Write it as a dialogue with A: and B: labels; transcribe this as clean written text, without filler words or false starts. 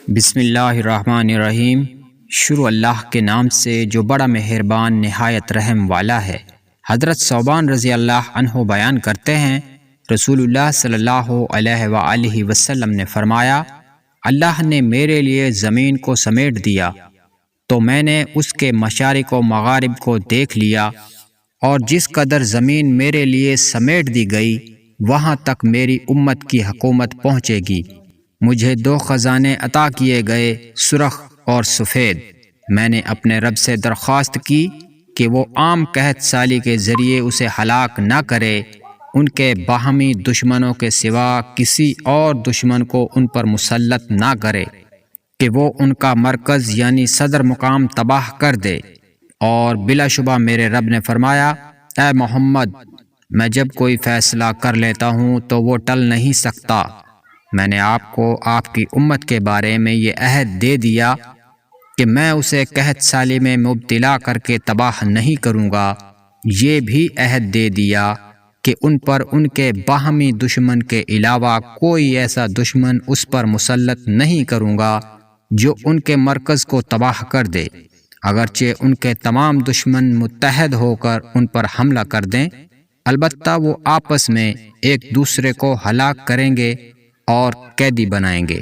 A: بسم اللہ الرحمن الرحیم۔ شروع اللہ کے نام سے جو بڑا مہربان نہایت رحم والا ہے۔ حضرت ثوبان رضی اللہ عنہ بیان کرتے ہیں، رسول اللہ صلی اللہ علیہ وآلہ وسلم نے فرمایا، اللہ نے میرے لیے زمین کو سمیٹ دیا تو میں نے اس کے مشارق و مغارب کو دیکھ لیا، اور جس قدر زمین میرے لیے سمیٹ دی گئی وہاں تک میری امت کی حکومت پہنچے گی۔ مجھے 2 خزانے عطا کیے گئے، سرخ اور سفید۔ میں نے اپنے رب سے درخواست کی کہ وہ عام قحط سالی کے ذریعے اسے ہلاک نہ کرے، ان کے باہمی دشمنوں کے سوا کسی اور دشمن کو ان پر مسلط نہ کرے کہ وہ ان کا مرکز یعنی صدر مقام تباہ کر دے۔ اور بلا شبہ میرے رب نے فرمایا، اے محمد، میں جب کوئی فیصلہ کر لیتا ہوں تو وہ ٹل نہیں سکتا۔ میں نے آپ کو آپ کی امت کے بارے میں یہ عہد دے دیا کہ میں اسے قحط سالی میں مبتلا کر کے تباہ نہیں کروں گا۔ یہ بھی عہد دے دیا کہ ان پر ان کے باہمی دشمن کے علاوہ کوئی ایسا دشمن اس پر مسلط نہیں کروں گا جو ان کے مرکز کو تباہ کر دے، اگرچہ ان کے تمام دشمن متحد ہو کر ان پر حملہ کر دیں۔ البتہ وہ آپس میں ایک دوسرے کو ہلاک کریں گے اور قیدی بنائیں گے۔